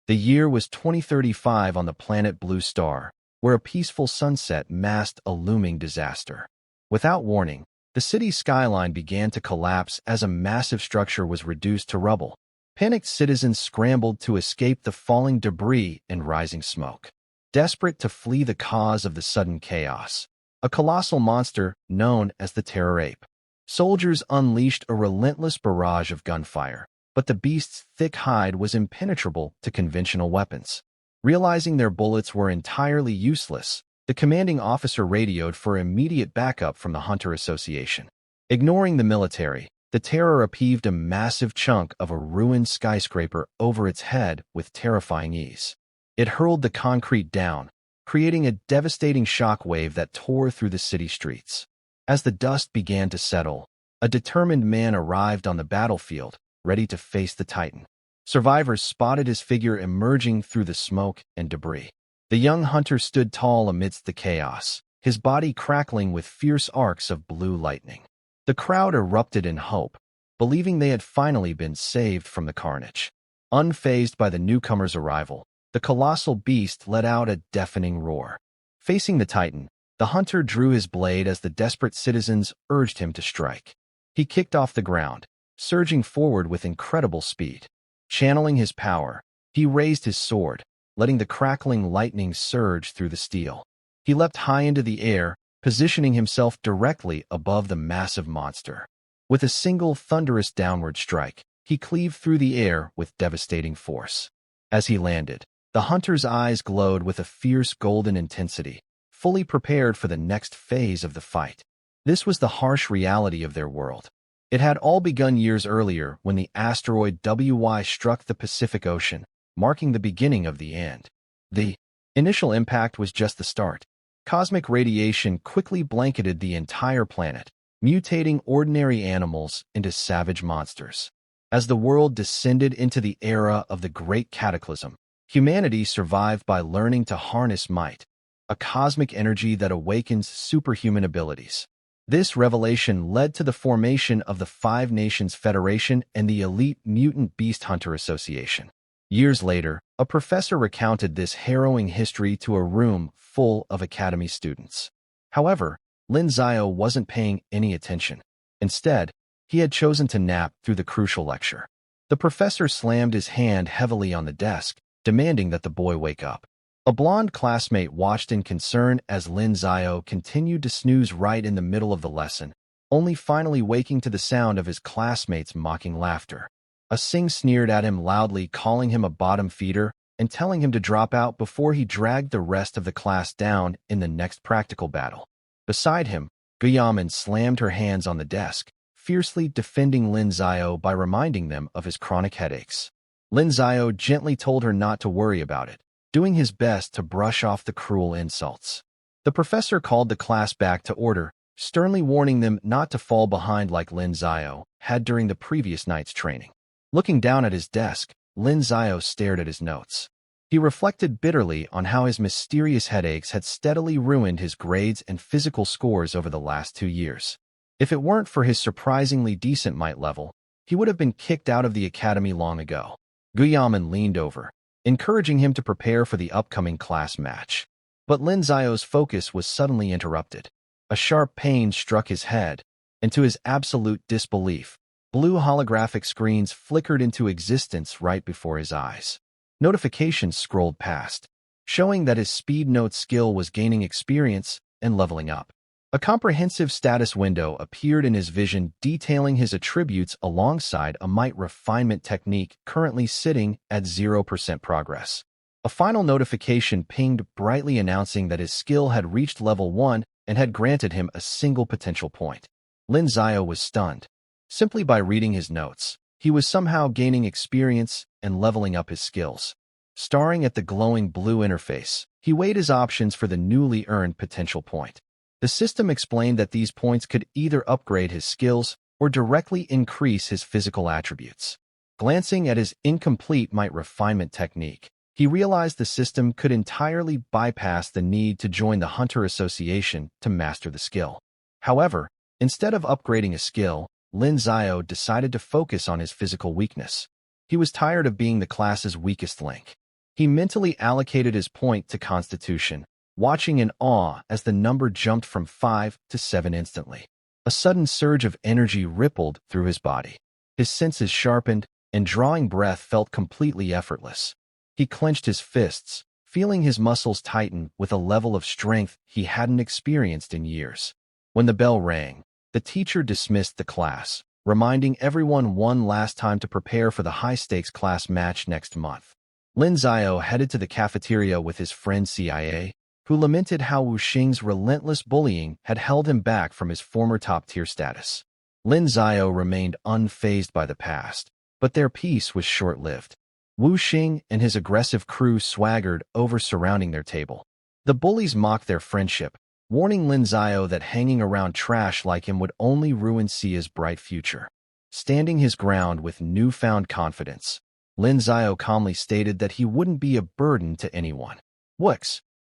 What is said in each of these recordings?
The year was 2035 on the planet Blue Star, where a peaceful sunset masked a looming disaster. Without warning, the city's skyline began to collapse as a massive structure was reduced to rubble. Panicked citizens scrambled to escape the falling debris and rising smoke. Desperate to flee the cause of the sudden chaos, a colossal monster known as the Terror Ape. Soldiers unleashed a relentless barrage of gunfire, but the beast's thick hide was impenetrable to conventional weapons. Realizing their bullets were entirely useless, the commanding officer radioed for immediate backup from the Hunter Association. Ignoring the military, the Terror upheaved a massive chunk of a ruined skyscraper over its head with terrifying ease. It hurled the concrete down, creating a devastating shockwave that tore through the city streets. As the dust began to settle, a determined man arrived on the battlefield, ready to face the Titan. Survivors spotted his figure emerging through the smoke and debris. The young hunter stood tall amidst the chaos, his body crackling with fierce arcs of blue lightning. The crowd erupted in hope, believing they had finally been saved from the carnage. Unfazed by the newcomer's arrival, the colossal beast let out a deafening roar. Facing the Titan, the hunter drew his blade as the desperate citizens urged him to strike. He kicked off the ground, surging forward with incredible speed. Channeling his power, he raised his sword, letting the crackling lightning surge through the steel. He leapt high into the air, positioning himself directly above the massive monster. With a single thunderous downward strike, he cleaved through the air with devastating force. As he landed, the hunter's eyes glowed with a fierce golden intensity, fully prepared for the next phase of the fight. This was the harsh reality of their world. It had all begun years earlier when the asteroid WY struck the Pacific Ocean, marking the beginning of the end. The initial impact was just the start. Cosmic radiation quickly blanketed the entire planet, mutating ordinary animals into savage monsters. As the world descended into the era of the Great Cataclysm, humanity survived by learning to harness might, a cosmic energy that awakens superhuman abilities. This revelation led to the formation of the Five Nations Federation and the elite Mutant Beast Hunter Association. Years later, a professor recounted this harrowing history to a room full of academy students. However, Lin Zio wasn't paying any attention. Instead, he had chosen to nap through the crucial lecture. The professor slammed his hand heavily on the desk, demanding that the boy wake up. A blonde classmate watched in concern as Lin Zio continued to snooze right in the middle of the lesson, only finally waking to the sound of his classmates' mocking laughter. A Sing sneered at him loudly, calling him a bottom feeder and telling him to drop out before he dragged the rest of the class down in the next practical battle. Beside him, Guyaman slammed her hands on the desk, fiercely defending Lin Zio by reminding them of his chronic headaches. Lin Zio gently told her not to worry about it, doing his best to brush off the cruel insults. The professor called the class back to order, sternly warning them not to fall behind like Lin Zio had during the previous night's training. Looking down at his desk, Lin Zio stared at his notes. He reflected bitterly on how his mysterious headaches had steadily ruined his grades and physical scores over the last 2 years. If it weren't for his surprisingly decent might level, he would have been kicked out of the academy long ago. Guyaman leaned over, encouraging him to prepare for the upcoming class match. But Lin Zio's focus was suddenly interrupted. A sharp pain struck his head, and to his absolute disbelief, blue holographic screens flickered into existence right before his eyes. Notifications scrolled past, showing that his speed note skill was gaining experience and leveling up. A comprehensive status window appeared in his vision detailing his attributes alongside a might refinement technique currently sitting at 0% progress. A final notification pinged brightly announcing that his skill had reached level 1 and had granted him a single potential point. Lin Zio was stunned. Simply by reading his notes, he was somehow gaining experience and leveling up his skills. Staring at the glowing blue interface, he weighed his options for the newly earned potential point. The system explained that these points could either upgrade his skills or directly increase his physical attributes. Glancing at his incomplete might refinement technique, he realized the system could entirely bypass the need to join the Hunter Association to master the skill. However, instead of upgrading a skill, Lin Zio decided to focus on his physical weakness. He was tired of being the class's weakest link. He mentally allocated his point to Constitution, watching in awe as the number jumped from 5 to 7 instantly. A sudden surge of energy rippled through his body. His senses sharpened, and drawing breath felt completely effortless. He clenched his fists, feeling his muscles tighten with a level of strength he hadn't experienced in years. When the bell rang, the teacher dismissed the class, reminding everyone one last time to prepare for the high-stakes class match next month. Lin Xiao headed to the cafeteria with his friend CIA, who lamented how Wu Xing's relentless bullying had held him back from his former top-tier status. Lin Xiao remained unfazed by the past, but their peace was short-lived. Wu Xing and his aggressive crew swaggered over surrounding their table. The bullies mocked their friendship, warning Lin Xiao that hanging around trash like him would only ruin Sia's bright future. Standing his ground with newfound confidence, Lin Xiao calmly stated that he wouldn't be a burden to anyone. Wu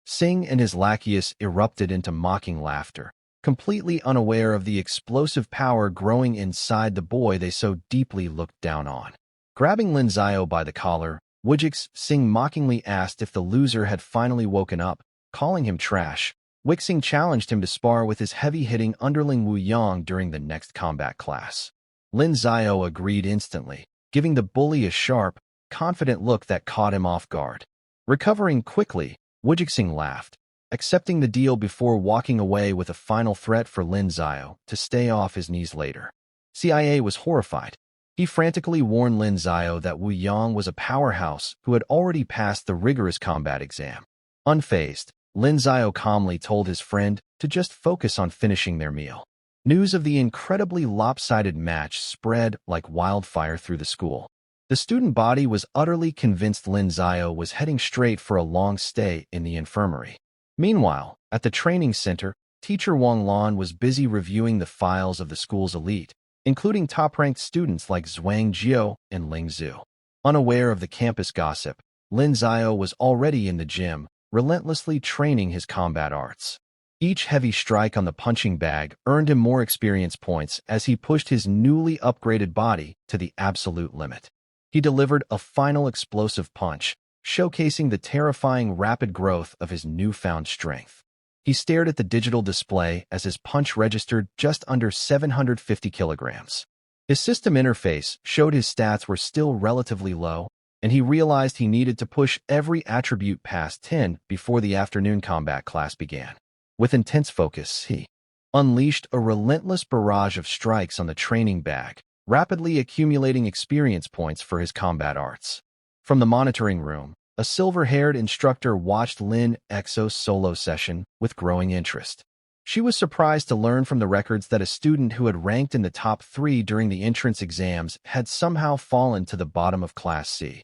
Xing and his lackeys erupted into mocking laughter, completely unaware of the explosive power growing inside the boy they so deeply looked down on. Grabbing Lin Xiao by the collar, Wu Xing mockingly asked if the loser had finally woken up, calling him trash. Wu Xing challenged him to spar with his heavy-hitting underling Wu Yang during the next combat class. Lin Xiao agreed instantly, giving the bully a sharp, confident look that caught him off guard. Recovering quickly, Wu Xing laughed, accepting the deal before walking away with a final threat for Lin Xiao to stay off his knees later. CIA was horrified. He frantically warned Lin Xiao that Wu Yang was a powerhouse who had already passed the rigorous combat exam. Unfazed, Lin Xiao calmly told his friend to just focus on finishing their meal. News of the incredibly lopsided match spread like wildfire through the school. The student body was utterly convinced Lin Xiao was heading straight for a long stay in the infirmary. Meanwhile, at the training center, teacher Wang Lan was busy reviewing the files of the school's elite, including top-ranked students like Zhuang Jiao and Ling Zhu. Unaware of the campus gossip, Lin Xiao was already in the gym, relentlessly training his combat arts. Each heavy strike on the punching bag earned him more experience points as he pushed his newly upgraded body to the absolute limit. He delivered a final explosive punch, showcasing the terrifying rapid growth of his newfound strength. He stared at the digital display as his punch registered just under 750 kilograms. His system interface showed his stats were still relatively low, and he realized he needed to push every attribute past 10 before the afternoon combat class began. With intense focus, he unleashed a relentless barrage of strikes on the training bag, rapidly accumulating experience points for his combat arts. From the monitoring room, a silver-haired instructor watched Lin Xiao's solo session with growing interest. She was surprised to learn from the records that a student who had ranked in the top 3 during the entrance exams had somehow fallen to the bottom of Class C.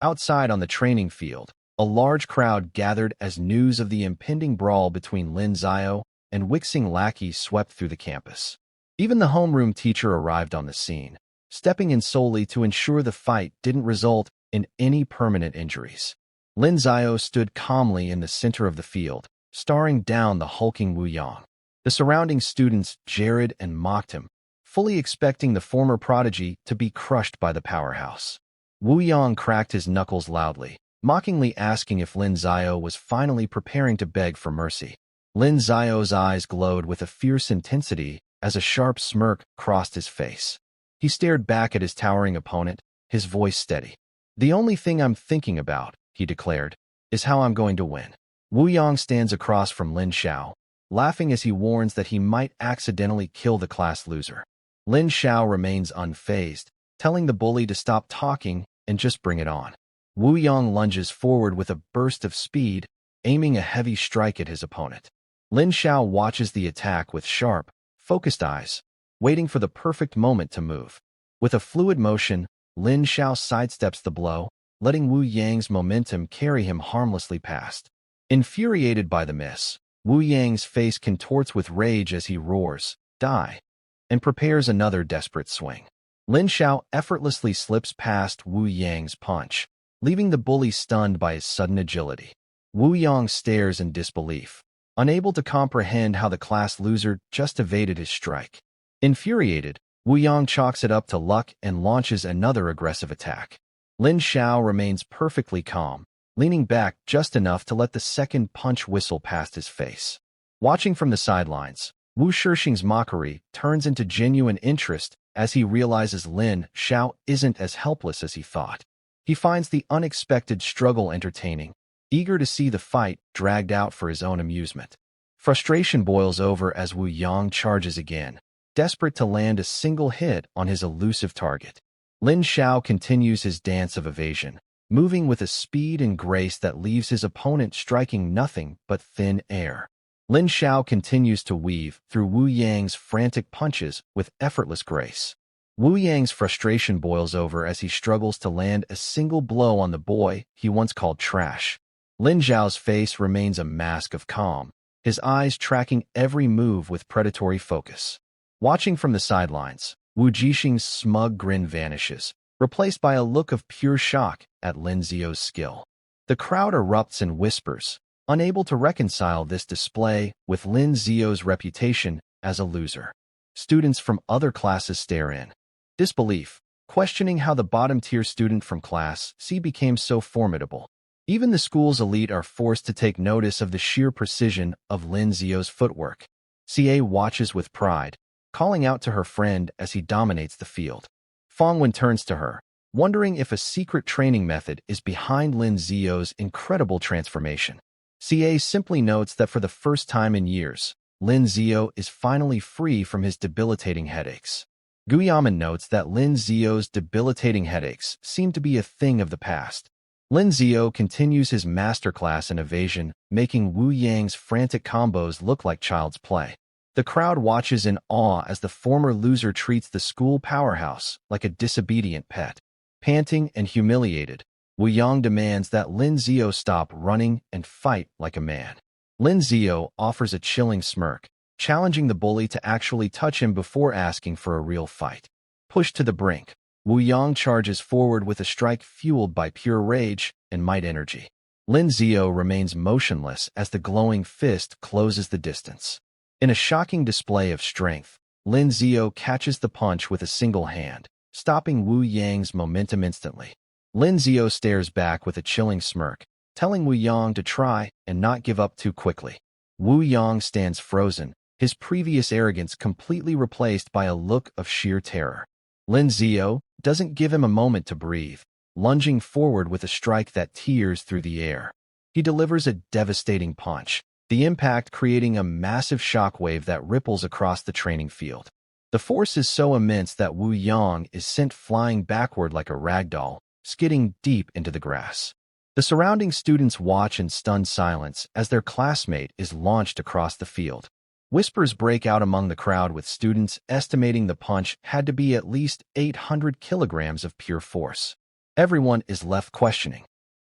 Outside on the training field, a large crowd gathered as news of the impending brawl between Lin Xiao and Wu Xing lackeys swept through the campus. Even the homeroom teacher arrived on the scene, stepping in solely to ensure the fight didn't result in any permanent injuries. Lin Xiao stood calmly in the center of the field, staring down the hulking Wu Yang. The surrounding students jeered and mocked him, fully expecting the former prodigy to be crushed by the powerhouse. Wu Yang cracked his knuckles loudly, mockingly asking if Lin Xiao was finally preparing to beg for mercy. Lin Xiao's eyes glowed with a fierce intensity as a sharp smirk crossed his face. He stared back at his towering opponent, his voice steady. "The only thing I'm thinking about," he declared, "is how I'm going to win." Wu Yang stands across from Lin Xiao, laughing as he warns that he might accidentally kill the class loser. Lin Xiao remains unfazed, telling the bully to stop talking and just bring it on. Wu Yang lunges forward with a burst of speed, aiming a heavy strike at his opponent. Lin Xiao watches the attack with sharp, focused eyes, waiting for the perfect moment to move. With a fluid motion, Lin Xiao sidesteps the blow, letting Wu Yang's momentum carry him harmlessly past. Infuriated by the miss, Wu Yang's face contorts with rage as he roars, "Die!" and prepares another desperate swing. Lin Xiao effortlessly slips past Wu Yang's punch, leaving the bully stunned by his sudden agility. Wu Yang stares in disbelief, unable to comprehend how the class loser just evaded his strike. Infuriated, Wu Yang chalks it up to luck and launches another aggressive attack. Lin Xiao remains perfectly calm, leaning back just enough to let the second punch whistle past his face. Watching from the sidelines, Wu Shixing's mockery turns into genuine interest as he realizes Lin Xiao isn't as helpless as he thought. He finds the unexpected struggle entertaining, eager to see the fight dragged out for his own amusement. Frustration boils over as Wu Yang charges again, desperate to land a single hit on his elusive target. Lin Xiao continues his dance of evasion, moving with a speed and grace that leaves his opponent striking nothing but thin air. Lin Xiao continues to weave through Wu Yang's frantic punches with effortless grace. Wu Yang's frustration boils over as he struggles to land a single blow on the boy he once called trash. Lin Xiao's face remains a mask of calm, his eyes tracking every move with predatory focus. Watching from the sidelines, Wu Jixing's smug grin vanishes, replaced by a look of pure shock at Lin Zio's skill. The crowd erupts in whispers, unable to reconcile this display with Lin Zio's reputation as a loser. Students from other classes stare in disbelief, questioning how the bottom-tier student from Class C became so formidable. Even the school's elite are forced to take notice of the sheer precision of Lin Zio's footwork. CA watches with pride, calling out to her friend as he dominates the field. Fangwen turns to her, wondering if a secret training method is behind Lin Zio's incredible transformation. CA simply notes that for the first time in years, Lin Zio is finally free from his debilitating headaches. Guyaman notes that Lin Zio's debilitating headaches seem to be a thing of the past. Lin Zio continues his masterclass in evasion, making Wu Yang's frantic combos look like child's play. The crowd watches in awe as the former loser treats the school powerhouse like a disobedient pet. Panting and humiliated, Wu Yang demands that Lin Zio stop running and fight like a man. Lin Zio offers a chilling smirk, challenging the bully to actually touch him before asking for a real fight. Pushed to the brink, Wu Yang charges forward with a strike fueled by pure rage and might energy. Lin Zio remains motionless as the glowing fist closes the distance. In a shocking display of strength, Lin Zio catches the punch with a single hand, stopping Wu Yang's momentum instantly. Lin Zio stares back with a chilling smirk, telling Wu Yang to try and not give up too quickly. Wu Yang stands frozen, his previous arrogance completely replaced by a look of sheer terror. Lin Zio doesn't give him a moment to breathe, lunging forward with a strike that tears through the air. He delivers a devastating punch, the impact creating a massive shockwave that ripples across the training field. The force is so immense that Wu Yang is sent flying backward like a ragdoll, skidding deep into the grass. The surrounding students watch in stunned silence as their classmate is launched across the field. Whispers break out among the crowd with students estimating the punch had to be at least 800 kilograms of pure force. Everyone is left questioning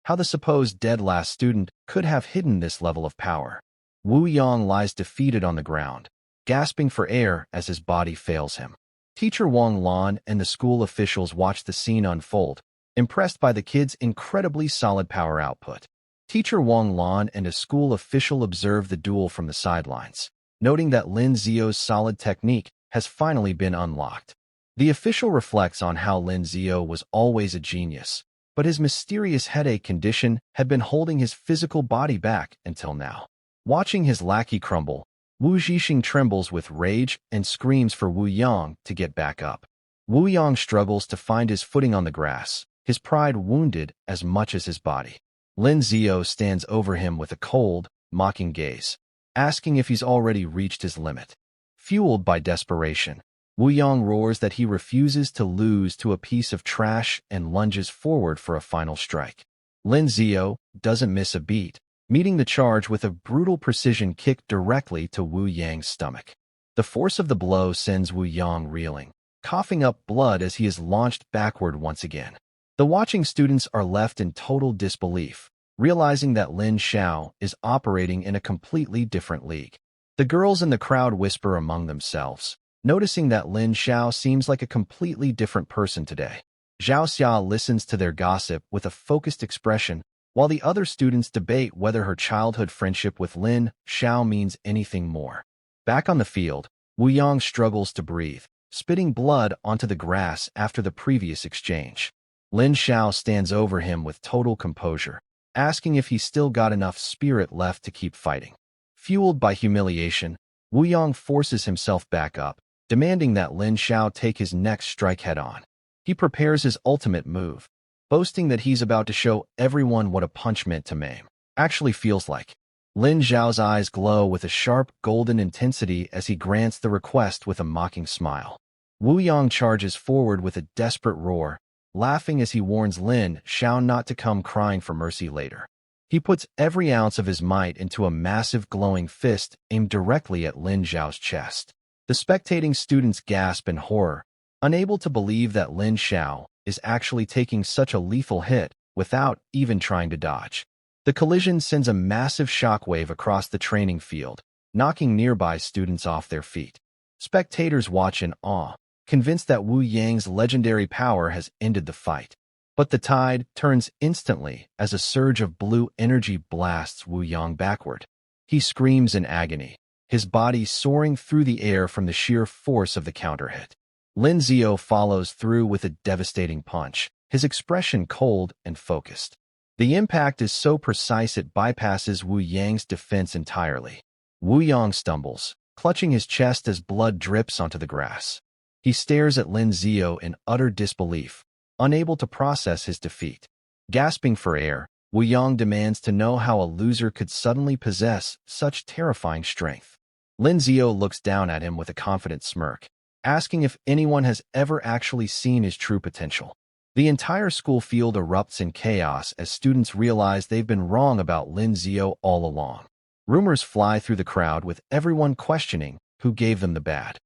how the supposed dead last student could have hidden this level of power. Wu Yang lies defeated on the ground, gasping for air as his body fails him. Teacher Wang Lan and the school officials watch the scene unfold, impressed by the kid's incredibly solid power output. Teacher Wang Lan and a school official observe the duel from the sidelines, noting that Lin Zio's solid technique has finally been unlocked. The official reflects on how Lin Zio was always a genius, but his mysterious headache condition had been holding his physical body back until now. Watching his lackey crumble, Wu Jixing trembles with rage and screams for Wu Yang to get back up. Wu Yang struggles to find his footing on the grass, his pride wounded as much as his body. Lin Zio stands over him with a cold, mocking gaze, asking if he's already reached his limit. Fueled by desperation, Wu Yang roars that he refuses to lose to a piece of trash and lunges forward for a final strike. Lin Zio doesn't miss a beat, meeting the charge with a brutal precision kick directly to Wu Yang's stomach. The force of the blow sends Wu Yang reeling, coughing up blood as he is launched backward once again. The watching students are left in total disbelief, realizing that Lin Xiao is operating in a completely different league. The girls in the crowd whisper among themselves, noticing that Lin Xiao seems like a completely different person today. Zhao Xia listens to their gossip with a focused expression, while the other students debate whether her childhood friendship with Lin Xiao means anything more. Back on the field, Wu Yang struggles to breathe, spitting blood onto the grass after the previous exchange. Lin Xiao stands over him with total composure, asking if he's still got enough spirit left to keep fighting. Fueled by humiliation, Wu Yang forces himself back up, demanding that Lin Xiao take his next strike head-on. He prepares his ultimate move, boasting that he's about to show everyone what a punch meant to maim actually feels like. Lin Xiao's eyes glow with a sharp, golden intensity as he grants the request with a mocking smile. Wu Yang charges forward with a desperate roar, laughing as he warns Lin Xiao not to come crying for mercy later. He puts every ounce of his might into a massive glowing fist aimed directly at Lin Xiao's chest. The spectating students gasp in horror, unable to believe that Lin Xiao is actually taking such a lethal hit without even trying to dodge. The collision sends a massive shockwave across the training field, knocking nearby students off their feet. Spectators watch in awe, convinced that Wu Yang's legendary power has ended the fight. But the tide turns instantly as a surge of blue energy blasts Wu Yang backward. He screams in agony, his body soaring through the air from the sheer force of the counter-hit. Lin Xiao follows through with a devastating punch, his expression cold and focused. The impact is so precise it bypasses Wu Yang's defense entirely. Wu Yang stumbles, clutching his chest as blood drips onto the grass. He stares at Lin Xiao in utter disbelief, unable to process his defeat. Gasping for air, Wu Yang demands to know how a loser could suddenly possess such terrifying strength. Lin Xiao looks down at him with a confident smirk, asking if anyone has ever actually seen his true potential. The entire school field erupts in chaos as students realize they've been wrong about Lin Xiao all along. Rumors fly through the crowd with everyone questioning who gave them the bad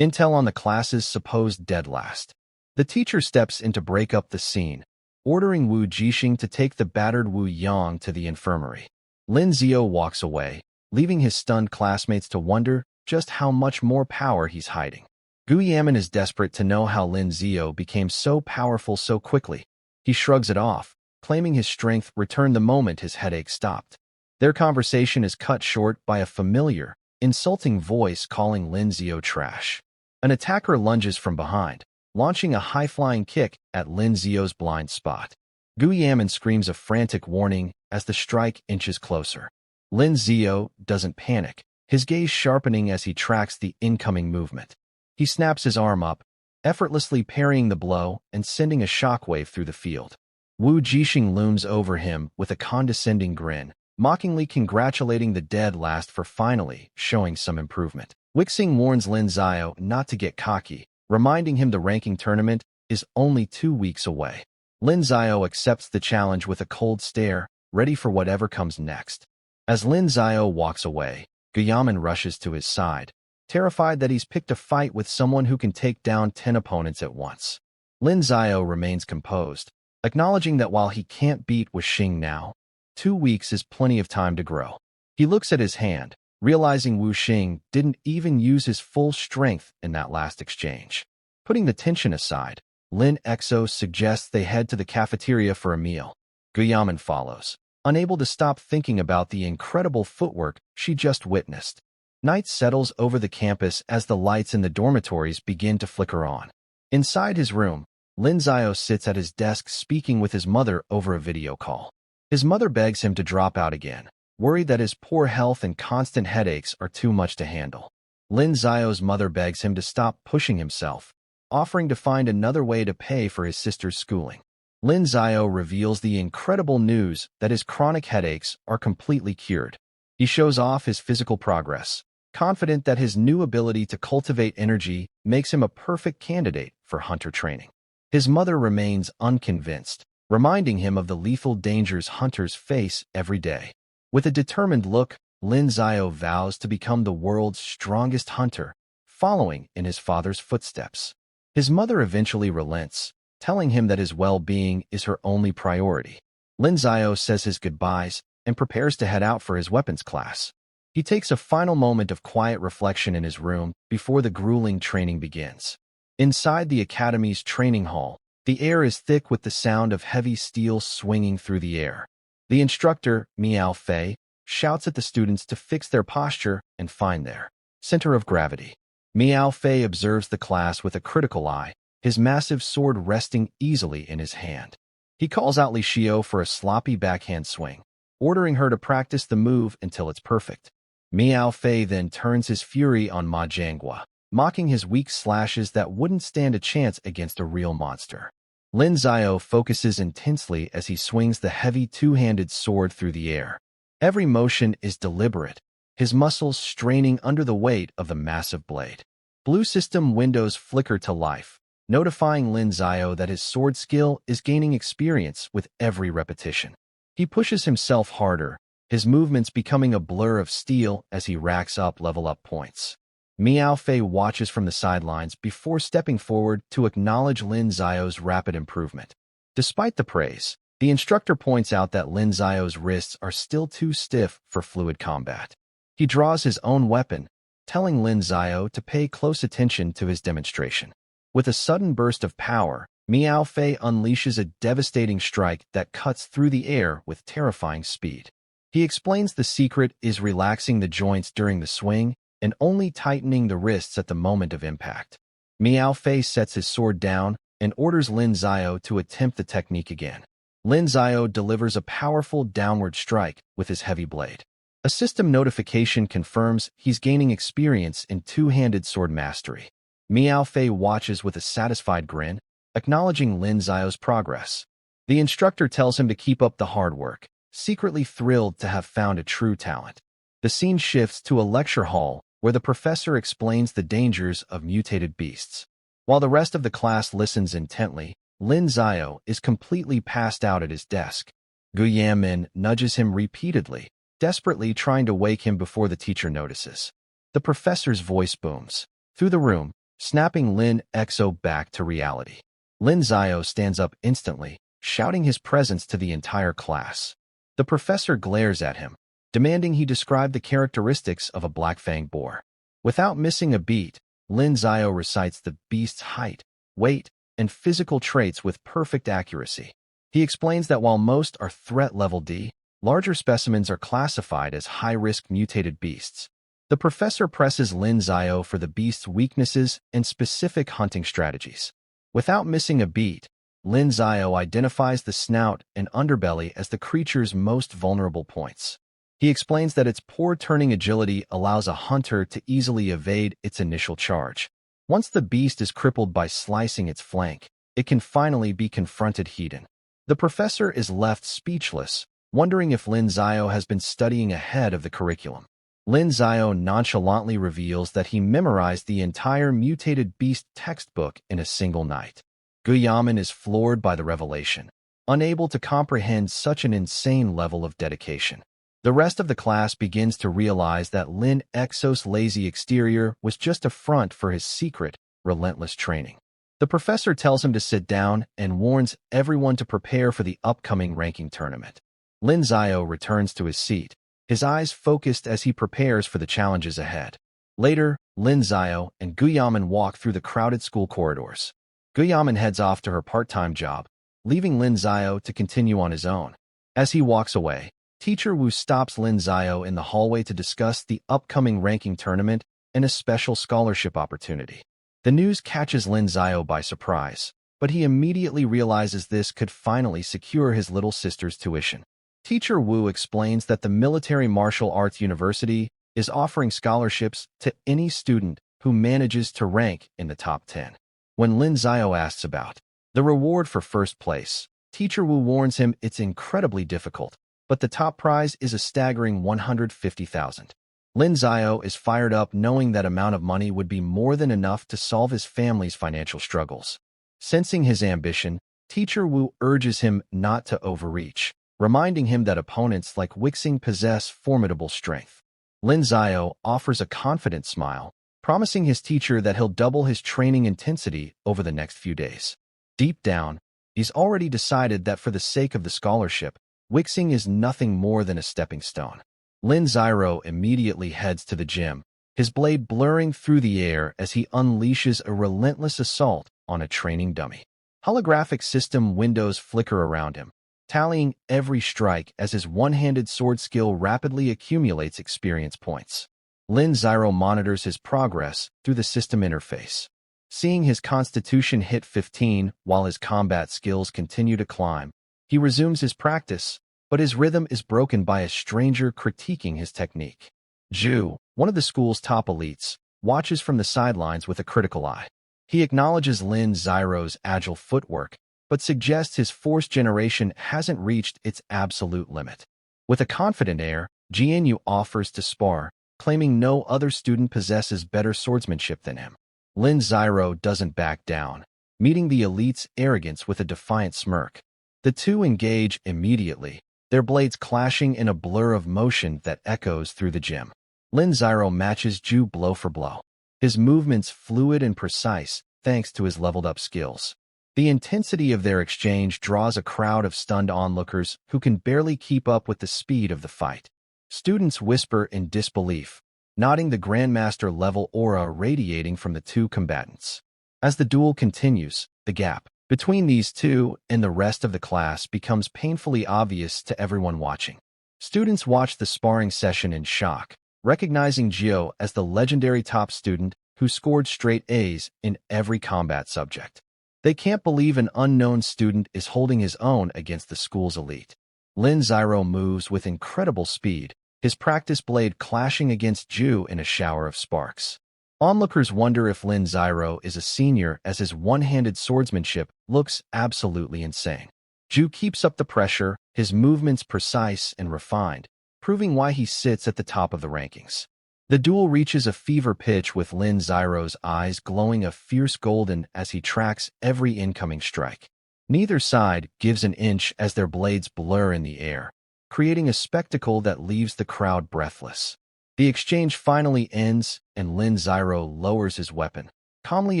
intel on the class's supposed dead last. The teacher steps in to break up the scene, ordering Wu Jixing to take the battered Wu Yang to the infirmary. Lin Xiao walks away, leaving his stunned classmates to wonder just how much more power he's hiding. Gu Yamin is desperate to know how Lin Xiao became so powerful so quickly. He shrugs it off, claiming his strength returned the moment his headache stopped. Their conversation is cut short by a familiar, insulting voice calling Lin Xiao trash. An attacker lunges from behind, launching a high-flying kick at Lin Xiao's blind spot. Gu Yamin screams a frantic warning as the strike inches closer. Lin Xiao doesn't panic, his gaze sharpening as he tracks the incoming movement. He snaps his arm up, effortlessly parrying the blow and sending a shockwave through the field. Wu Jixing looms over him with a condescending grin, mockingly congratulating the dead last for finally showing some improvement. Wixing warns Lin Xiao not to get cocky, reminding him the ranking tournament is only 2 weeks away. Lin Xiao accepts the challenge with a cold stare, ready for whatever comes next. As Lin Xiao walks away, Guyamin rushes to his side, terrified that he's picked a fight with someone who can take down 10 opponents at once. Lin Xiao remains composed, acknowledging that while he can't beat Wixing now, 2 weeks is plenty of time to grow. He looks at his hand, realizing Wixing didn't even use his full strength in that last exchange. Putting the tension aside, Lin Exo suggests they head to the cafeteria for a meal. Guyamin follows, unable to stop thinking about the incredible footwork she just witnessed. Night settles over the campus as the lights in the dormitories begin to flicker on. Inside his room, Lin Xiao sits at his desk speaking with his mother over a video call. His mother begs him to drop out again, worried that his poor health and constant headaches are too much to handle. Lin Xiao's mother begs him to stop pushing himself, offering to find another way to pay for his sister's schooling. Lin Xiao reveals the incredible news that his chronic headaches are completely cured. He shows off his physical progress, confident that his new ability to cultivate energy makes him a perfect candidate for hunter training. His mother remains unconvinced, reminding him of the lethal dangers hunters face every day. With a determined look, Lin Xiao vows to become the world's strongest hunter, following in his father's footsteps. His mother eventually relents, telling him that his well-being is her only priority. Lin Xiao says his goodbyes and prepares to head out for his weapons class. He takes a final moment of quiet reflection in his room before the grueling training begins. Inside the academy's training hall, the air is thick with the sound of heavy steel swinging through the air. The instructor, Miao Fei, shouts at the students to fix their posture and find their center of gravity. Miao Fei observes the class with a critical eye, his massive sword resting easily in his hand. He calls out Li Xiao for a sloppy backhand swing, ordering her to practice the move until it's perfect. Miao Fei then turns his fury on Ma Jianghua, mocking his weak slashes that wouldn't stand a chance against a real monster. Lin Xiao focuses intensely as he swings the heavy two-handed sword through the air. Every motion is deliberate, his muscles straining under the weight of the massive blade. Blue system windows flicker to life, notifying Lin Xiao that his sword skill is gaining experience with every repetition. He pushes himself harder, his movements becoming a blur of steel as he racks up level-up points. Miao Fei watches from the sidelines before stepping forward to acknowledge Lin Xiao's rapid improvement. Despite the praise, the instructor points out that Lin Xiao's wrists are still too stiff for fluid combat. He draws his own weapon, telling Lin Xiao to pay close attention to his demonstration. With a sudden burst of power, Miao Fei unleashes a devastating strike that cuts through the air with terrifying speed. He explains the secret is relaxing the joints during the swing and only tightening the wrists at the moment of impact. Miao Fei sets his sword down and orders Lin Xiao to attempt the technique again. Lin Xiao delivers a powerful downward strike with his heavy blade. A system notification confirms he's gaining experience in two-handed sword mastery. Miao Fei watches with a satisfied grin, acknowledging Lin Xiao's progress. The instructor tells him to keep up the hard work, secretly thrilled to have found a true talent. The scene shifts to a lecture hall where the professor explains the dangers of mutated beasts. While the rest of the class listens intently, Lin Xiao is completely passed out at his desk. Gu Yanmin nudges him repeatedly, desperately trying to wake him before the teacher notices. The professor's voice booms through the room, snapping Lin Exo back to reality. Lin Xiao stands up instantly, shouting his presence to the entire class. The professor glares at him, demanding he describe the characteristics of a black-fanged boar. Without missing a beat, Lin Xiao recites the beast's height, weight, and physical traits with perfect accuracy. He explains that while most are threat level D, larger specimens are classified as high-risk mutated beasts. The professor presses Lin Xiao for the beast's weaknesses and specific hunting strategies. Without missing a beat, Lin Xiao identifies the snout and underbelly as the creature's most vulnerable points. He explains that its poor turning agility allows a hunter to easily evade its initial charge. Once the beast is crippled by slicing its flank, it can finally be confronted head-on. The professor is left speechless, wondering if Lin Xiao has been studying ahead of the curriculum. Lin Xiao nonchalantly reveals that he memorized the entire mutated beast textbook in a single night. Gu Yamin is floored by the revelation, unable to comprehend such an insane level of dedication. The rest of the class begins to realize that Lin Exo's lazy exterior was just a front for his secret, relentless training. The professor tells him to sit down and warns everyone to prepare for the upcoming ranking tournament. Lin Xiao returns to his seat, his eyes focused as he prepares for the challenges ahead. Later, Lin Xiao and Gu Yamin walk through the crowded school corridors. Gu Yamin heads off to her part-time job, leaving Lin Xiao to continue on his own. As he walks away, Teacher Wu stops Lin Xiao in the hallway to discuss the upcoming ranking tournament and a special scholarship opportunity. The news catches Lin Xiao by surprise, but he immediately realizes this could finally secure his little sister's tuition. Teacher Wu explains that the Military Martial Arts University is offering scholarships to any student who manages to rank in the top 10. When Lin Xiao asks about the reward for first place, Teacher Wu warns him it's incredibly difficult, but the top prize is a staggering 150,000. Lin Xiao is fired up knowing that amount of money would be more than enough to solve his family's financial struggles. Sensing his ambition, Teacher Wu urges him not to overreach, reminding him that opponents like Wixing possess formidable strength. Lin Xiao offers a confident smile, promising his teacher that he'll double his training intensity over the next few days. Deep down, he's already decided that for the sake of the scholarship, Wixing is nothing more than a stepping stone. Lin Xiao immediately heads to the gym, his blade blurring through the air as he unleashes a relentless assault on a training dummy. Holographic system windows flicker around him, tallying every strike as his one-handed sword skill rapidly accumulates experience points. Lin Xiao monitors his progress through the system interface. Seeing his constitution hit 15 while his combat skills continue to climb, He resumes his practice, but his rhythm is broken by a stranger critiquing his technique. Ju, one of the school's top elites, watches from the sidelines with a critical eye. He acknowledges Lin Xiro's agile footwork, but suggests his force generation hasn't reached its absolute limit. With a confident air, Jianyu offers to spar, claiming no other student possesses better swordsmanship than him. Lin Xiro doesn't back down, meeting the elite's arrogance with a defiant smirk. The two engage immediately, their blades clashing in a blur of motion that echoes through the gym. Lin Xiro matches Ju blow for blow, his movements fluid and precise thanks to his leveled-up skills. The intensity of their exchange draws a crowd of stunned onlookers who can barely keep up with the speed of the fight. Students whisper in disbelief, nodding the Grandmaster-level aura radiating from the two combatants. As the duel continues, the gap between these two and the rest of the class becomes painfully obvious to everyone watching. Students watch the sparring session in shock, recognizing Jio as the legendary top student who scored straight A's in every combat subject. They can't believe an unknown student is holding his own against the school's elite. Lin Xiro moves with incredible speed, his practice blade clashing against Ju in a shower of sparks. Onlookers wonder if Lin Xiro is a senior as his one-handed swordsmanship looks absolutely insane. Ju keeps up the pressure, his movements precise and refined, proving why he sits at the top of the rankings. The duel reaches a fever pitch with Lin Xiro's eyes glowing a fierce golden as he tracks every incoming strike. Neither side gives an inch as their blades blur in the air, creating a spectacle that leaves the crowd breathless. The exchange finally ends, and Lin Xiro lowers his weapon, calmly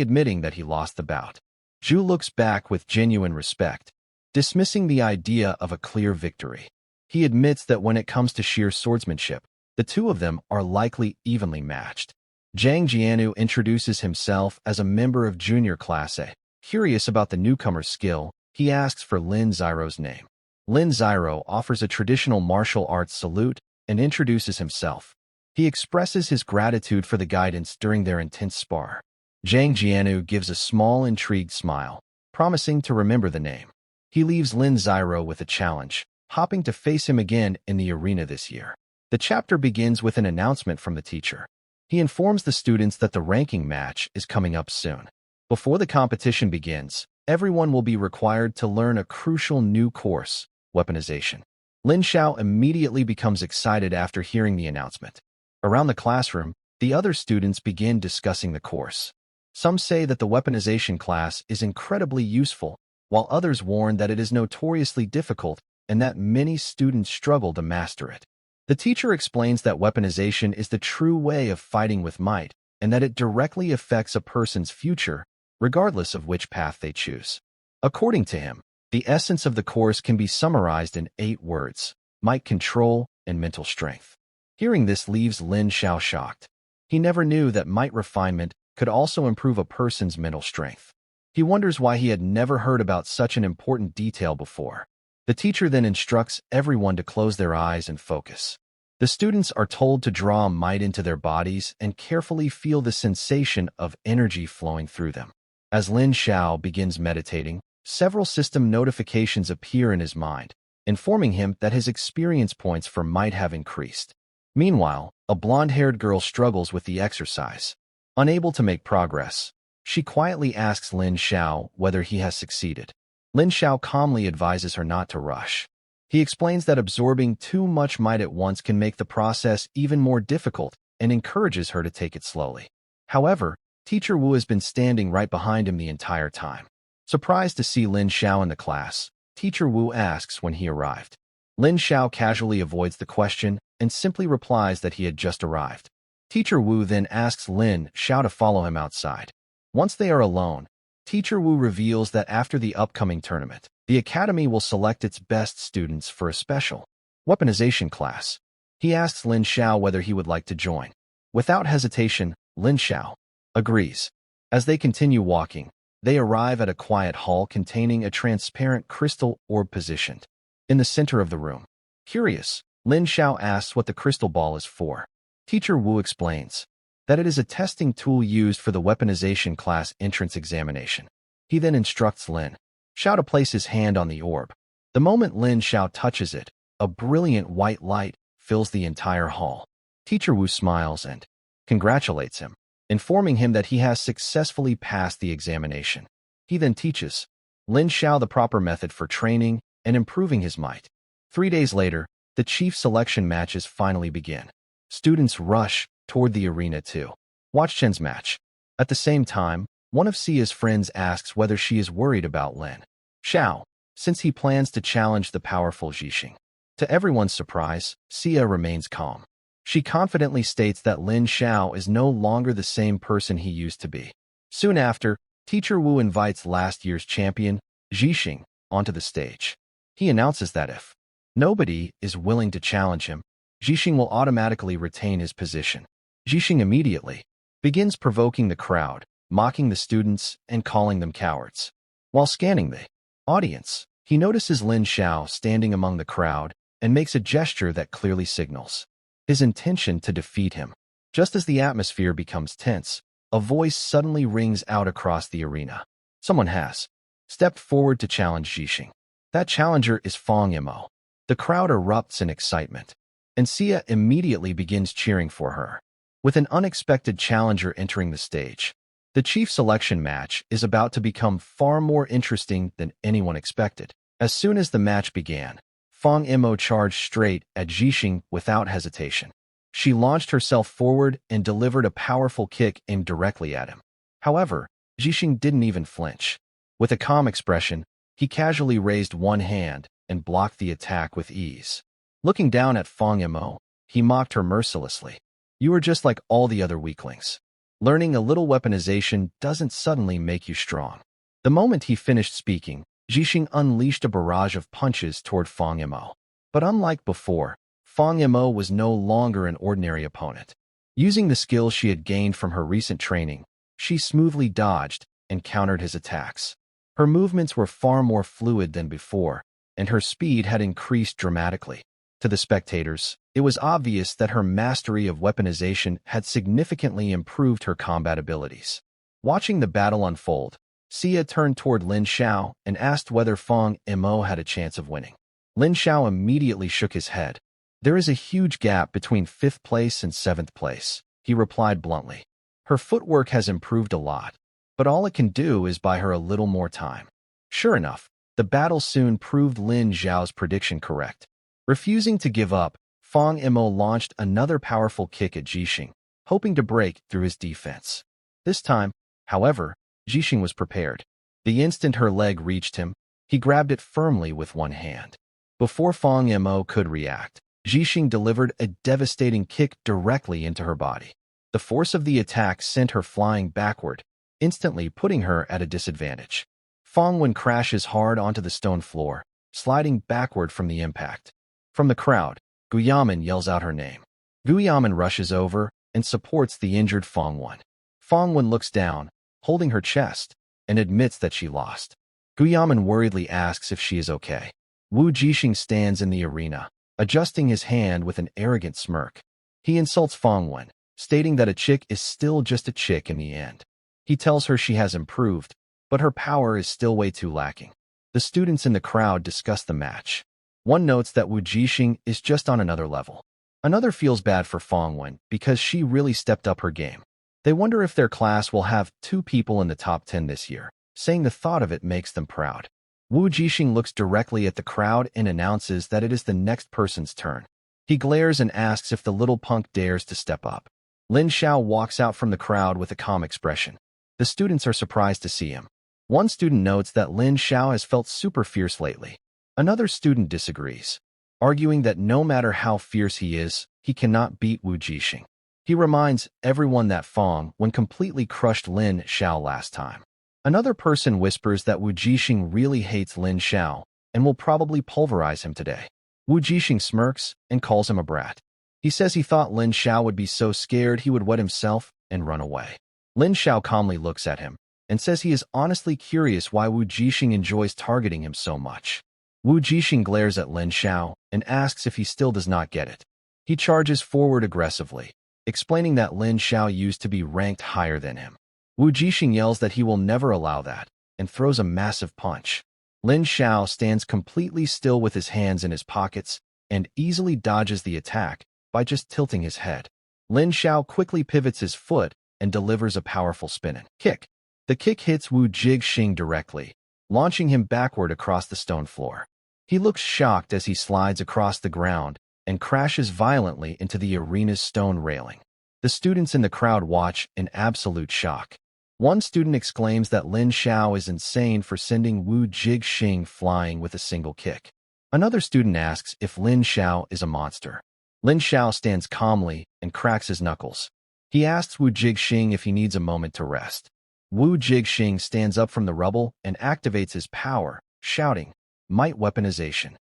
admitting that he lost the bout. Ju looks back with genuine respect, dismissing the idea of a clear victory. He admits that when it comes to sheer swordsmanship, the two of them are likely evenly matched. Zhang Jianu introduces himself as a member of Junior Class A. Curious about the newcomer's skill, he asks for Lin Xiro's name. Lin Xiro offers a traditional martial arts salute and introduces himself. He expresses his gratitude for the guidance during their intense spar. Zhang Jianu gives a small intrigued smile, promising to remember the name. He leaves Lin Xiro with a challenge, hoping to face him again in the arena this year. The chapter begins with an announcement from the teacher. He informs the students that the ranking match is coming up soon. Before the competition begins, everyone will be required to learn a crucial new course, weaponization. Lin Xiao immediately becomes excited after hearing the announcement. Around the classroom, the other students begin discussing the course. Some say that the weaponization class is incredibly useful, while others warn that it is notoriously difficult and that many students struggle to master it. The teacher explains that weaponization is the true way of fighting with might, and that it directly affects a person's future, regardless of which path they choose. According to him, the essence of the course can be summarized in 8 words: might control and mental strength. Hearing this leaves Lin Xiao shocked. He never knew that might refinement could also improve a person's mental strength. He wonders why he had never heard about such an important detail before. The teacher then instructs everyone to close their eyes and focus. The students are told to draw might into their bodies and carefully feel the sensation of energy flowing through them. As Lin Xiao begins meditating, several system notifications appear in his mind, informing him that his experience points for might have increased. Meanwhile, a blonde-haired girl struggles with the exercise. Unable to make progress, she quietly asks Lin Xiao whether he has succeeded. Lin Xiao calmly advises her not to rush. He explains that absorbing too much might at once can make the process even more difficult and encourages her to take it slowly. However, Teacher Wu has been standing right behind him the entire time. Surprised to see Lin Xiao in the class, Teacher Wu asks when he arrived. Lin Xiao casually avoids the question and simply replies that he had just arrived. Teacher Wu then asks Lin Xiao to follow him outside. Once they are alone, Teacher Wu reveals that after the upcoming tournament, the academy will select its best students for a special weaponization class. He asks Lin Xiao whether he would like to join. Without hesitation, Lin Xiao agrees. As they continue walking, they arrive at a quiet hall containing a transparent crystal orb positioned in the center of the room. Curious, Lin Xiao asks what the crystal ball is for. Teacher Wu explains that it is a testing tool used for the weaponization class entrance examination. He then instructs Lin Xiao to place his hand on the orb. The moment Lin Xiao touches it, a brilliant white light fills the entire hall. Teacher Wu smiles and congratulates him, informing him that he has successfully passed the examination. He then teaches Lin Xiao the proper method for training and improving his might. 3 days later, the chief selection matches finally begin. Students rush toward the arena to watch Chen's match. At the same time, one of Sia's friends asks whether she is worried about Lin Xiao, since he plans to challenge the powerful Zhixing. To everyone's surprise, Sia remains calm. She confidently states that Lin Xiao is no longer the same person he used to be. Soon after, Teacher Wu invites last year's champion, Zhixing, onto the stage. He announces that if nobody is willing to challenge him, Zhixing will automatically retain his position. Zhixing immediately begins provoking the crowd, mocking the students, and calling them cowards. While scanning the audience, he notices Lin Xiao standing among the crowd and makes a gesture that clearly signals his intention to defeat him. Just as the atmosphere becomes tense, a voice suddenly rings out across the arena. Someone has stepped forward to challenge Zhixing. That challenger is Fong Yimou. The crowd erupts in excitement, and Sia immediately begins cheering for her. With an unexpected challenger entering the stage, the chief selection match is about to become far more interesting than anyone expected. As soon as the match began, Fong Yimou charged straight at Zhixing without hesitation. She launched herself forward and delivered a powerful kick aimed directly at him. However, Zhixing didn't even flinch. With a calm expression, he casually raised one hand and blocked the attack with ease. Looking down at Fong Yimou, he mocked her mercilessly. You are just like all the other weaklings. Learning a little weaponization doesn't suddenly make you strong. The moment he finished speaking, Zhixing unleashed a barrage of punches toward Fong Yimou. But unlike before, Fong Yimou was no longer an ordinary opponent. Using the skills she had gained from her recent training, she smoothly dodged and countered his attacks. Her movements were far more fluid than before, and her speed had increased dramatically. To the spectators, it was obvious that her mastery of weaponization had significantly improved her combat abilities. Watching the battle unfold, Sia turned toward Lin Xiao and asked whether Fong Yimou had a chance of winning. Lin Xiao immediately shook his head. There is a huge gap between 5th place and 7th place, he replied bluntly. Her footwork has improved a lot, but all it can do is buy her a little more time. Sure enough, the battle soon proved Lin Xiao's prediction correct. Refusing to give up, Fong Yimou launched another powerful kick at Zhixing, hoping to break through his defense. This time, however, Zhixing was prepared. The instant her leg reached him, he grabbed it firmly with one hand. Before Fong Yimou could react, Zhixing delivered a devastating kick directly into her body. The force of the attack sent her flying backward, instantly putting her at a disadvantage. Fong Wen crashes hard onto the stone floor, sliding backward from the impact. From the crowd, Gu Yamen yells out her name. Gu Yamen rushes over and supports the injured Fong Wen. Fong Wen looks down, holding her chest, and admits that she lost. Gu Yamen worriedly asks if she is okay. Wu Zhixing stands in the arena, adjusting his hand with an arrogant smirk. He insults Fong Wen, stating that a chick is still just a chick in the end. He tells her she has improved, but her power is still way too lacking. The students in the crowd discuss the match. One notes that Wu Zhixing is just on another level. Another feels bad for Fong Wen because she really stepped up her game. They wonder if their class will have 2 people in the top 10 this year, saying the thought of it makes them proud. Wu Zhixing looks directly at the crowd and announces that it is the next person's turn. He glares and asks if the little punk dares to step up. Lin Xiao walks out from the crowd with a calm expression. The students are surprised to see him. One student notes that Lin Xiao has felt super fierce lately. Another student disagrees, arguing that no matter how fierce he is, he cannot beat Wu Zhixing. He reminds everyone that Fong Wen completely crushed Lin Xiao last time. Another person whispers that Wu Zhixing really hates Lin Xiao and will probably pulverize him today. Wu Zhixing smirks and calls him a brat. He says he thought Lin Xiao would be so scared he would wet himself and run away. Lin Xiao calmly looks at him and says he is honestly curious why Wu Zhixing enjoys targeting him so much. Wu Zhixing glares at Lin Xiao and asks if he still does not get it. He charges forward aggressively, explaining that Lin Xiao used to be ranked higher than him. Wu Zhixing yells that he will never allow that and throws a massive punch. Lin Xiao stands completely still with his hands in his pockets and easily dodges the attack by just tilting his head. Lin Xiao quickly pivots his foot and delivers a powerful spinning kick. The kick hits Wu Jixing directly, launching him backward across the stone floor. He looks shocked as he slides across the ground and crashes violently into the arena's stone railing. The students in the crowd watch in absolute shock. One student exclaims that Lin Xiao is insane for sending Wu Jixing flying with a single kick. Another student asks if Lin Xiao is a monster. Lin Xiao stands calmly and cracks his knuckles. He asks Wu Jixing if he needs a moment to rest. Wu Jixing stands up from the rubble and activates his power, shouting, "Might weaponization."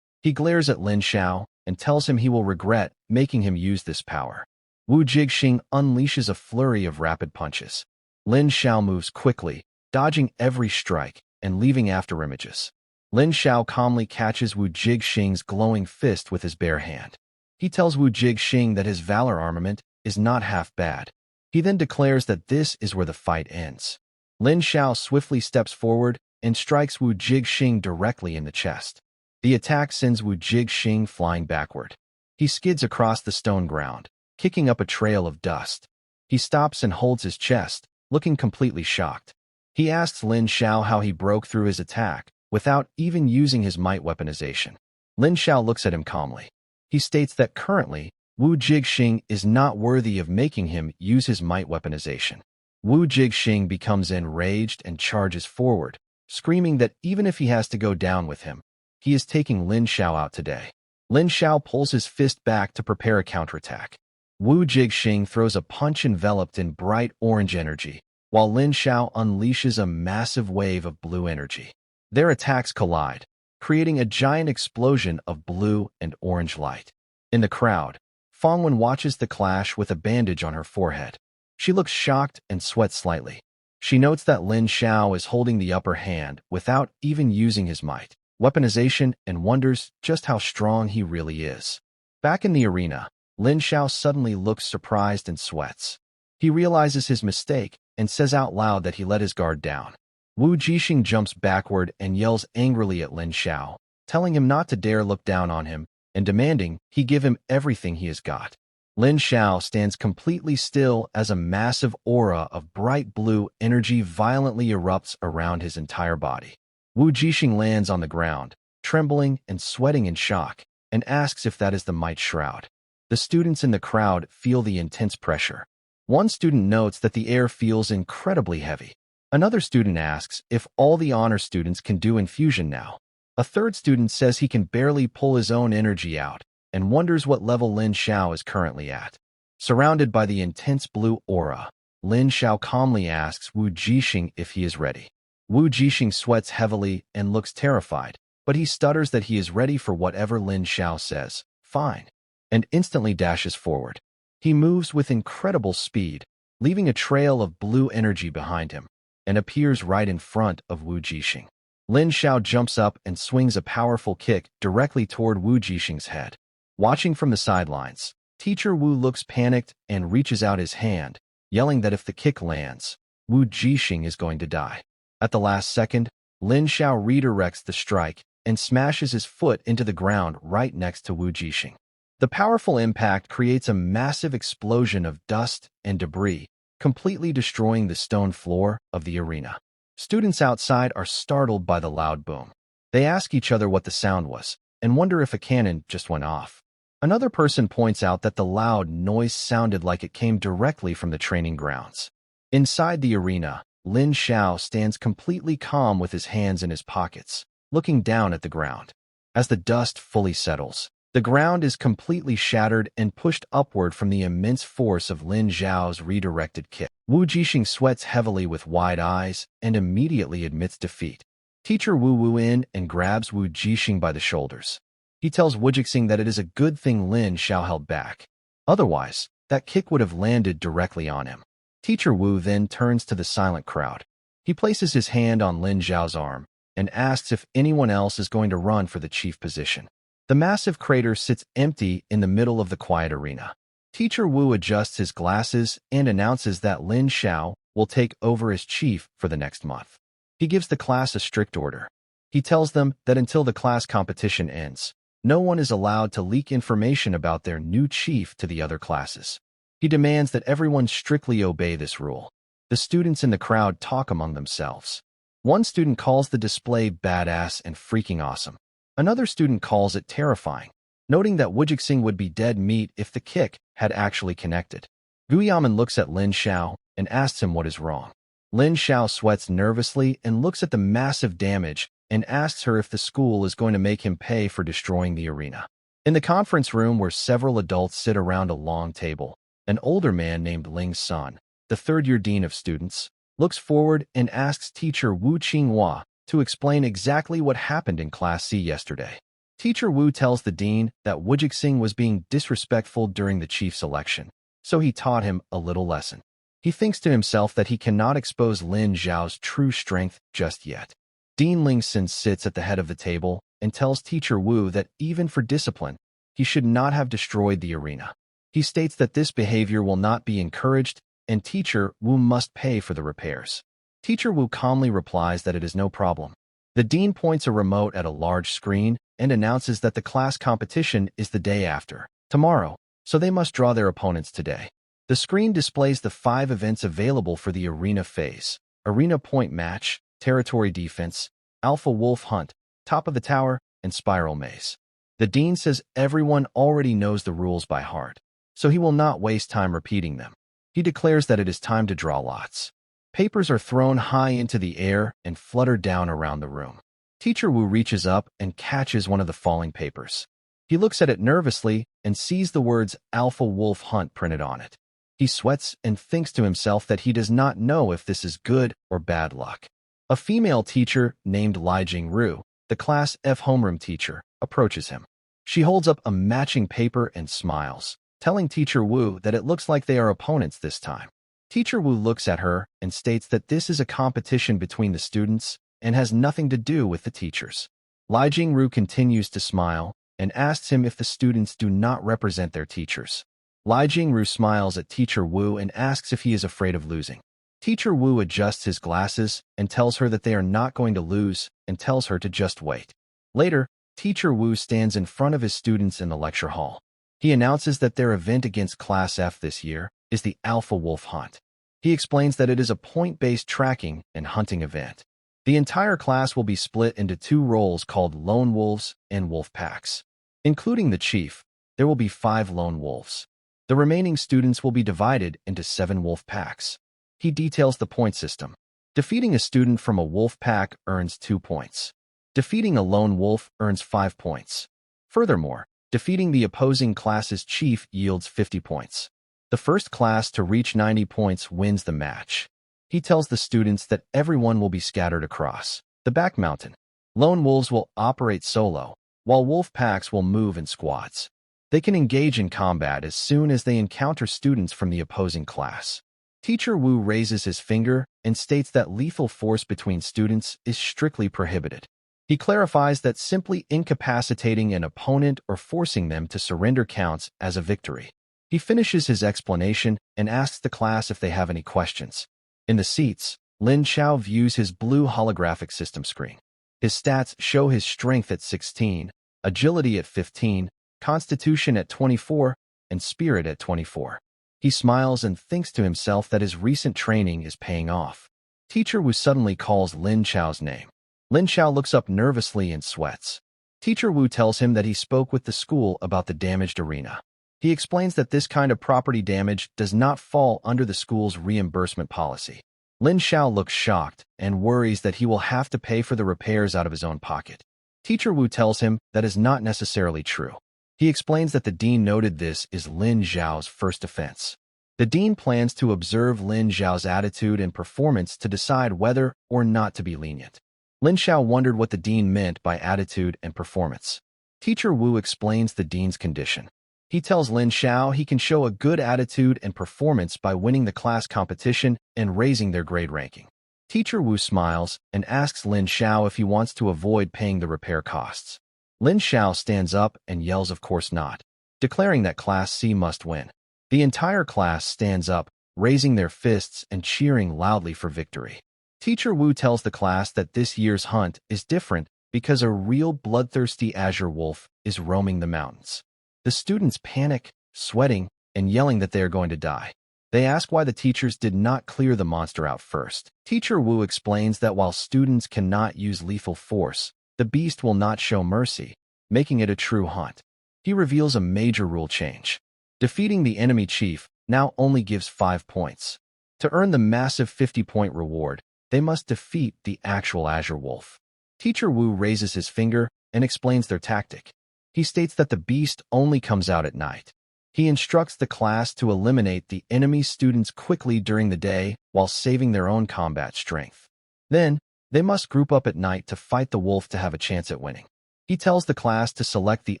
He glares at Lin Xiao and tells him he will regret making him use this power. Wu Jixing unleashes a flurry of rapid punches. Lin Xiao moves quickly, dodging every strike and leaving after images. Lin Xiao calmly catches Wu Jixing's glowing fist with his bare hand. He tells Wu Jixing that his valor armament is not half bad. He then declares that this is where the fight ends. Lin Xiao swiftly steps forward and strikes Wu Jixing directly in the chest. The attack sends Wu Jixing flying backward. He skids across the stone ground, kicking up a trail of dust. He stops and holds his chest, looking completely shocked. He asks Lin Xiao how he broke through his attack without even using his might weaponization. Lin Xiao looks at him calmly. He states that currently, Wu Jixing is not worthy of making him use his might weaponization. Wu Jixing becomes enraged and charges forward, screaming that even if he has to go down with him, he is taking Lin Xiao out today. Lin Xiao pulls his fist back to prepare a counterattack. Wu Jixing throws a punch enveloped in bright orange energy, while Lin Xiao unleashes a massive wave of blue energy. Their attacks collide, creating a giant explosion of blue and orange light. In the crowd, Fangwen watches the clash with a bandage on her forehead. She looks shocked and sweats slightly. She notes that Lin Xiao is holding the upper hand without even using his might weaponization and wonders just how strong he really is. Back in the arena, Lin Xiao suddenly looks surprised and sweats. He realizes his mistake and says out loud that he let his guard down. Wu Jixing jumps backward and yells angrily at Lin Xiao, telling him not to dare look down on him and demanding he give him everything he has got. Lin Xiao stands completely still as a massive aura of bright blue energy violently erupts around his entire body. Wu Jixing lands on the ground, trembling and sweating in shock, and asks if that is the might shroud. The students in the crowd feel the intense pressure. One student notes that the air feels incredibly heavy. Another student asks if all the honor students can do infusion now. A third student says he can barely pull his own energy out and wonders what level Lin Xiao is currently at. Surrounded by the intense blue aura, Lin Xiao calmly asks Wu Jixing if he is ready. Wu Jixing sweats heavily and looks terrified, but he stutters that he is ready for whatever Lin Xiao says, "Fine," and instantly dashes forward. He moves with incredible speed, leaving a trail of blue energy behind him, and appears right in front of Wu Jixing. Lin Xiao jumps up and swings a powerful kick directly toward Wu Jixing's head. Watching from the sidelines, Teacher Wu looks panicked and reaches out his hand, yelling that if the kick lands, Wu Jixing is going to die. At the last second, Lin Xiao redirects the strike and smashes his foot into the ground right next to Wu Jixing. The powerful impact creates a massive explosion of dust and debris, completely destroying the stone floor of the arena. Students outside are startled by the loud boom. They ask each other what the sound was and wonder if a cannon just went off. Another person points out that the loud noise sounded like it came directly from the training grounds. Inside the arena, Lin Xiao stands completely calm with his hands in his pockets, looking down at the ground. As the dust fully settles, the ground is completely shattered and pushed upward from the immense force of Lin Xiao's redirected kick. Wu Jixing sweats heavily with wide eyes and immediately admits defeat. Teacher Wu Wu in and grabs Wu Jixing by the shoulders. He tells Wu Jixing that it is a good thing Lin Xiao held back. Otherwise, that kick would have landed directly on him. Teacher Wu then turns to the silent crowd. He places his hand on Lin Xiao's arm and asks if anyone else is going to run for the chief position. The massive crater sits empty in the middle of the quiet arena. Teacher Wu adjusts his glasses and announces that Lin Xiao will take over as chief for the next month. He gives the class a strict order. He tells them that until the class competition ends, no one is allowed to leak information about their new chief to the other classes. He demands that everyone strictly obey this rule. The students in the crowd talk among themselves. One student calls the display badass and freaking awesome. Another student calls it terrifying, noting that Wujixing would be dead meat if the kick had actually connected. Guyaman looks at Lin Xiao and asks him what is wrong. Lin Xiao sweats nervously and looks at the massive damage and asks her if the school is going to make him pay for destroying the arena. In the conference room where several adults sit around a long table, an older man named Ling San, the third-year dean of students, looks forward and asks teacher Wu Qinghua to explain exactly what happened in Class C yesterday. Teacher Wu tells the dean that Wujixing was being disrespectful during the chief's election, so he taught him a little lesson. He thinks to himself that he cannot expose Lin Zhao's true strength just yet. Dean Lingson sits at the head of the table and tells teacher Wu that even for discipline, he should not have destroyed the arena. He states that this behavior will not be encouraged and teacher Wu must pay for the repairs. Teacher Wu calmly replies that it is no problem. The dean points a remote at a large screen and announces that the class competition is the day after, tomorrow, so they must draw their opponents today. The screen displays the 5 events available for the arena phase: arena point match, territory defense, alpha wolf hunt, top of the tower, and spiral maze. The dean says everyone already knows the rules by heart, so he will not waste time repeating them. He declares that it is time to draw lots. Papers are thrown high into the air and flutter down around the room. Teacher Wu reaches up and catches one of the falling papers. He looks at it nervously and sees the words Alpha Wolf Hunt printed on it. He sweats and thinks to himself that he does not know if this is good or bad luck. A female teacher named Li Jingru, the Class F homeroom teacher, approaches him. She holds up a matching paper and smiles, telling Teacher Wu that it looks like they are opponents this time. Teacher Wu looks at her and states that this is a competition between the students and has nothing to do with the teachers. Li Jingru continues to smile and asks him if the students do not represent their teachers. Li Jingru smiles at Teacher Wu and asks if he is afraid of losing. Teacher Wu adjusts his glasses and tells her that they are not going to lose and tells her to just wait. Later, Teacher Wu stands in front of his students in the lecture hall. He announces that their event against Class F this year is the Alpha Wolf Hunt. He explains that it is a point-based tracking and hunting event. The entire class will be split into 2 roles called Lone Wolves and Wolf Packs. Including the chief, there will be 5 Lone Wolves. The remaining students will be divided into 7 Wolf Packs. He details the point system. Defeating a student from a Wolf Pack earns 2 points. Defeating a Lone Wolf earns 5 points. Furthermore, defeating the opposing class's chief yields 50 points. The first class to reach 90 points wins the match. He tells the students that everyone will be scattered across the back mountain. Lone Wolves will operate solo, while Wolf Packs will move in squads. They can engage in combat as soon as they encounter students from the opposing class. Teacher Wu raises his finger and states that lethal force between students is strictly prohibited. He clarifies that simply incapacitating an opponent or forcing them to surrender counts as a victory. He finishes his explanation and asks the class if they have any questions. In the seats, Lin Xiao views his blue holographic system screen. His stats show his strength at 16, agility at 15, constitution at 24, and spirit at 24. He smiles and thinks to himself that his recent training is paying off. Teacher Wu suddenly calls Lin Xiao's name. Lin Xiao looks up nervously and sweats. Teacher Wu tells him that he spoke with the school about the damaged arena. He explains that this kind of property damage does not fall under the school's reimbursement policy. Lin Xiao looks shocked and worries that he will have to pay for the repairs out of his own pocket. Teacher Wu tells him that is not necessarily true. He explains that the dean noted this is Lin Zhao's first offense. The dean plans to observe Lin Zhao's attitude and performance to decide whether or not to be lenient. Lin Xiao wondered what the dean meant by attitude and performance. Teacher Wu explains the dean's condition. He tells Lin Xiao he can show a good attitude and performance by winning the class competition and raising their grade ranking. Teacher Wu smiles and asks Lin Xiao if he wants to avoid paying the repair costs. Lin Xiao stands up and yells of course not, declaring that Class C must win. The entire class stands up, raising their fists and cheering loudly for victory. Teacher Wu tells the class that this year's hunt is different because a real bloodthirsty azure wolf is roaming the mountains. The students panic, sweating, and yelling that they are going to die. They ask why the teachers did not clear the monster out first. Teacher Wu explains that while students cannot use lethal force, the beast will not show mercy, making it a true hunt. He reveals a major rule change. Defeating the enemy chief now only gives 5 points. To earn the massive 50-point reward, they must defeat the actual azure wolf. Teacher Wu raises his finger and explains their tactic. He states that the beast only comes out at night. He instructs the class to eliminate the enemy students quickly during the day while saving their own combat strength. Then, they must group up at night to fight the wolf to have a chance at winning. He tells the class to select the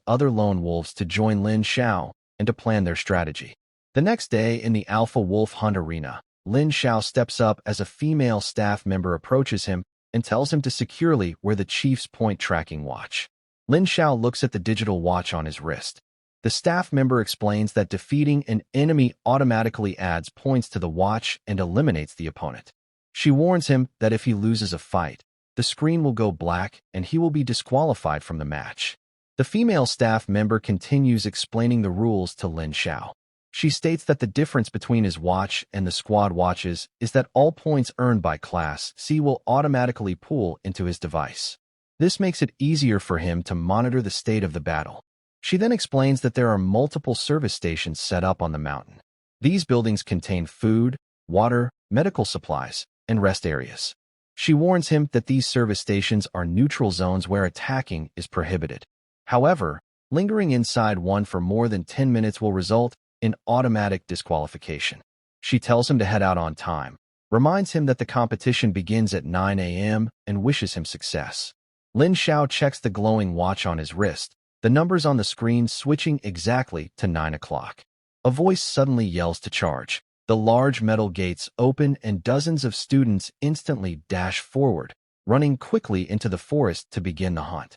other lone wolves to join Lin Xiao and to plan their strategy. The next day in the Alpha Wolf Hunt Arena, Lin Xiao steps up as a female staff member approaches him and tells him to securely wear the chief's point tracking watch. Lin Xiao looks at the digital watch on his wrist. The staff member explains that defeating an enemy automatically adds points to the watch and eliminates the opponent. She warns him that if he loses a fight, the screen will go black and he will be disqualified from the match. The female staff member continues explaining the rules to Lin Xiao. She states that the difference between his watch and the squad watches is that all points earned by Class C will automatically pool into his device. This makes it easier for him to monitor the state of the battle. She then explains that there are multiple service stations set up on the mountain. These buildings contain food, water, medical supplies, and rest areas. She warns him that these service stations are neutral zones where attacking is prohibited. However, lingering inside one for more than 10 minutes will result in automatic disqualification. She tells him to head out on time, reminds him that the competition begins at 9 a.m., and wishes him success. Lin Xiao checks the glowing watch on his wrist, the numbers on the screen switching exactly to 9 o'clock. A voice suddenly yells to charge. The large metal gates open and dozens of students instantly dash forward, running quickly into the forest to begin the hunt.